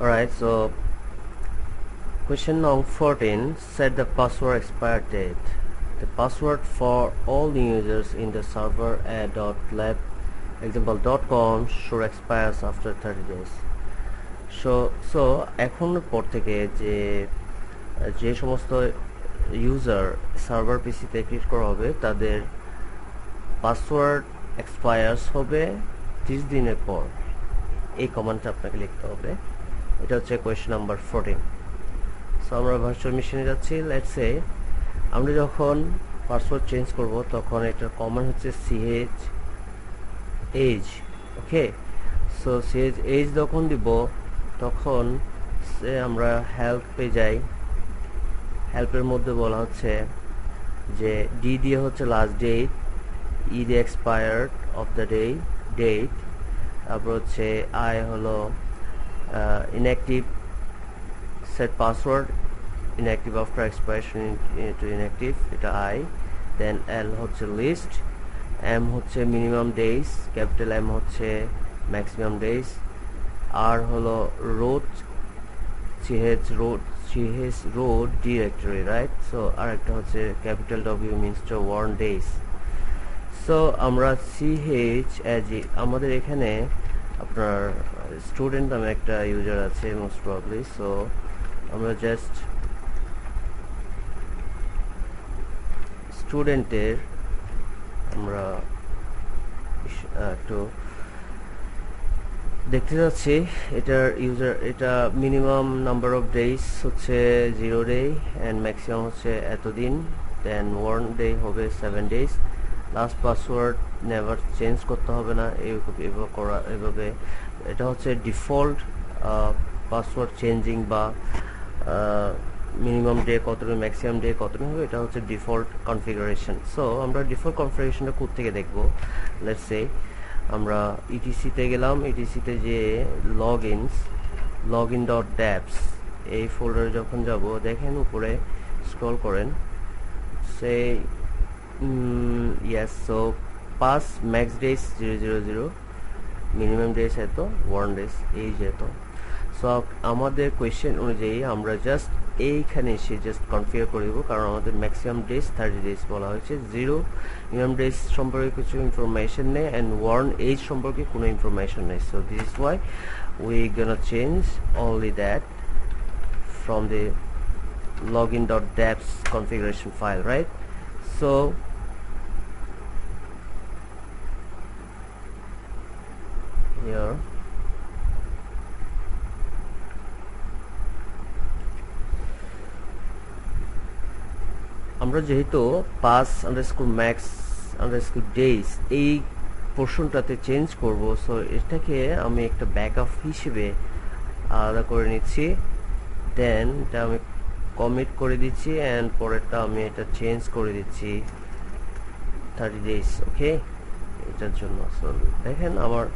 Alright, so question number 14, set the password expire date. The password for all new users in the server a.lab.example.com should expire after 30 days. So এখন পর থেকে যে সমস্ত user server পিসিতে create করা হবে তাদের পাসওয়ার্ড এক্সপায়ার্স হবে 30 দিনের পর। এই কমান্ডটা আপনাকে লিখতে হবে। এটা হচ্ছে কোয়েশ্চেন নাম্বার 14। সো আমরা ভার্চুয়াল মেশিনে যাচ্ছি। লেটস সে আমরা যখন পাসওয়ার্ড চেঞ্জ করব তখন এটার কমান্ড হচ্ছে chage। ওকে, সো chage যখন দিব তখন আমরা হেল্পে যাই। হেল্পের মধ্যে বলা হচ্ছে যে ডি দিয়ে হচ্ছে লাস্ট ডেট, ই দিয়ে এক্সপায়ার্ড অফ দ্য ডেট, তারপর হচ্ছে আই হলো inactive, set password inactive after expiration to inactive, এটা I, then L হচ্ছে list, M হচ্ছে minimum days, capital M হচ্ছে maximum days, R হলো root, ch root directory, right? So আর একটা হচ্ছে capital W means to warn days. So আমরা ch as আমাদের এখানে আপনার স্টুডেন্ট নামে একটা ইউজার আছে মোস্ট প্রবাবলি। সো আমরা জাস্ট স্টুডেন্টের আমরা একটু দেখতে যাচ্ছি এটার ইউজার, এটা মিনিমাম নাম্বার অফ ডেজ হচ্ছে 0 ডে অ্যান্ড ম্যাক্সিমাম হচ্ছে এতদিন, দেন 1 ডে হবে 7 days. Last password never change করতে হবে না, এভাবে এটা হচ্ছে ডিফল্ট পাসওয়ার্ড চেঞ্জিং বা মিনিমাম ডে কতটা ম্যাক্সিমাম ডে কতটা হবে, এটা হচ্ছে ডিফল্ট কনফিগারেশন। সো আমরা ডিফল্ট কনফিগারেশনটা কোথা থেকে দেখবো? লেটস সে আমরা ইটিসিতে গেলাম, ইটিসিতে যে login.dabs এই ফোল্ডারে যখন যাব দেখেন উপরে স্ক্রল করেন, সে yes, so pass max days 000, minimum days এত, 1 days এই যেত। সো আমাদের কোয়েশ্চেন অনুযায়ী আমরা জাস্ট এইখানে এসে জাস্ট কনফিগার করে দেবো, কারণ আমাদের ম্যাক্সিমাম ডেজ 30 ডেজ বলা হয়েছে। 0 মিনিমাম ডেজ সম্পর্কে কিছু ইনফরমেশন নেই অ্যান্ড 1 এজ সম্পর্কে কোনো ইনফরমেশন নেই। So this is why we gonna change only that from the login.dabs configuration file, right? So here আমরা যেহেতু pass underscore max underscore days এই পোর্শনটাতে চেঞ্জ করব, সো এটাকে আমি একটা ব্যাকআপ হিসেবে আলাদা করে নিচ্ছি, দেন এটা আমি কমিট করে দিচ্ছি অ্যান্ড পরেরটা আমি এটা চেঞ্জ করে দিচ্ছি 30 ডেজ। ওকে, এটার জন্য সো দেখেন আমার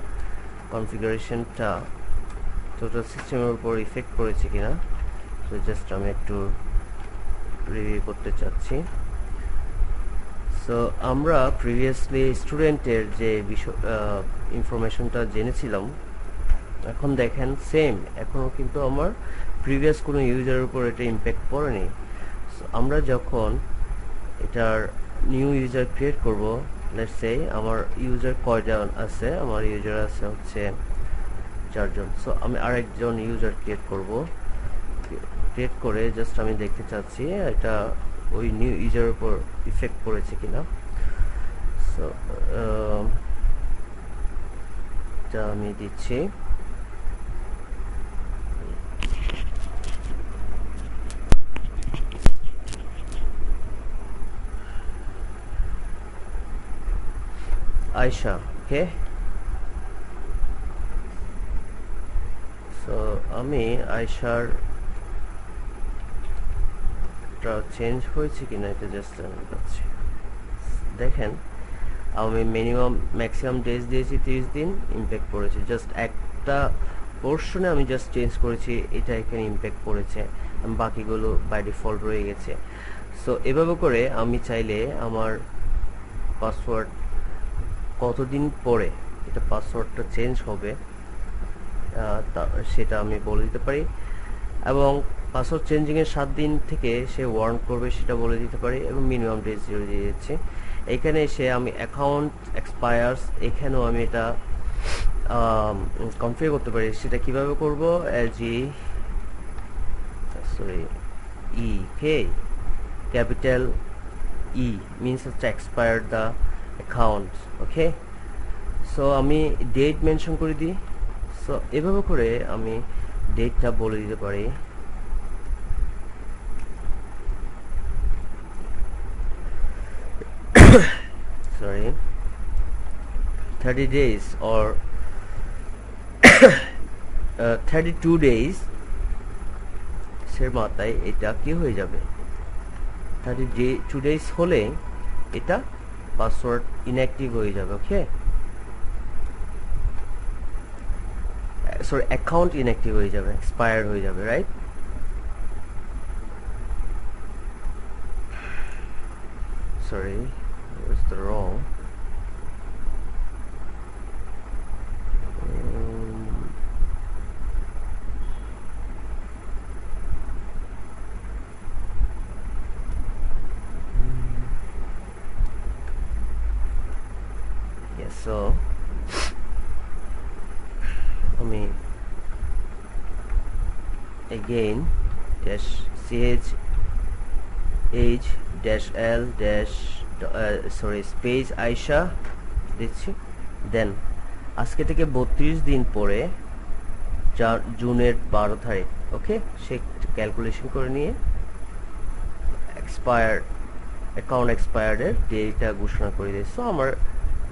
কনফিগারেশনটা টোটাল সিস্টেমের উপর ইফেক্ট করেছে কিনা। তো জাস্ট আমি একটু রিভিউ করতে চাচ্ছি। সো আমরা প্রিভিয়াসলি স্টুডেন্টের যে বিষয় ইনফরমেশনটা জেনেছিলাম, এখন দেখেন সেম, এখনও কিন্তু আমার প্রিভিয়াস কোনো ইউজারের উপর এটা ইম্প্যাক্ট পড়েনি। আমরা যখন এটার নিউ ইউজার ক্রিয়েট করব, লেটস সে আমার ইউজার কয়টা আছে, আমার ইউজার আছে হচ্ছে 4 জন। সো আমি আরেকজন ইউজার ক্রিয়েট করব, ক্রিয়েট করে জাস্ট আমি দেখতে চাচ্ছি এটা ওই নিউ ইউজারের উপর ইফেক্ট পড়েছে কিনা। সো এটা আমি দিচ্ছি, আয়শা। ওকে, সো আমি আয়শার চেঞ্জ হয়েছে কিনা এটা জাস্ট জানতে চাচ্ছি। দেখেন আমি মিনিমাম ম্যাক্সিমাম ডেজ দিয়েছি 30 দিন, ইম্প্যাক্ট পড়েছে জাস্ট একটা পোর্শনে, আমি জাস্ট চেঞ্জ করেছি, এটা এখানে ইম্প্যাক্ট পড়েছে, বাকিগুলো বাই ডিফল্ট রয়ে গেছে। সো এভাবে করে আমি চাইলে আমার পাসওয়ার্ড কতদিন পরে এটা পাসওয়ার্ডটা চেঞ্জ হবে সেটা আমি বলে দিতে পারি, এবং পাসওয়ার্ড চেঞ্জিং এর 7 দিন থেকে সে ওয়ার্ন করবে সেটা বলে দিতে পারি, এবং মিনিমাম ডেজ 0 দিয়ে দিচ্ছি। এখানে এসে আমি অ্যাকাউন্ট এক্সপায়ার্স, এখানেও আমি এটা কনফিগার করতে পারি। সেটা কিভাবে করব? ই কে ক্যাপিটাল ই মিনস হচ্ছে expired the account. Okay, so আমি ডেট মেনশন করে দিই। সো এভাবে করে আমি ডেটটা বলে দিতে পারি। সরি, 30 days or 32 days এর মাথায় এটা কি হয়ে যাবে, 32 days হলে এটা পাসওয়ার্ড ইনঅ্যাক্টিভ হয়ে যাবে। ওকে, সরি, অ্যাকাউন্ট ইনঅ্যাক্টিভ হয়ে যাবে, এক্সপায়ার্ড হয়ে যাবে, right? Sorry, what's the wrong? Yes, so আমি again dash ch h dash l dash sorry space Ayesha দিচ্ছি। দেন আজকে থেকে 32 দিন পরে জুনের 12 তারিখ। ওকে, সে ক্যালকুলেশন করে নিয়ে এক্সপায়ার অ্যাকাউন্ট এক্সপায়ার্ডের ডেটটা ঘোষণা করে দিয়েছে। সো আমার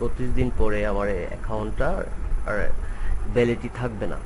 32 দিন পরে আমার অ্যাকাউন্টটা আর ভ্যালিডিটি থাকবে না।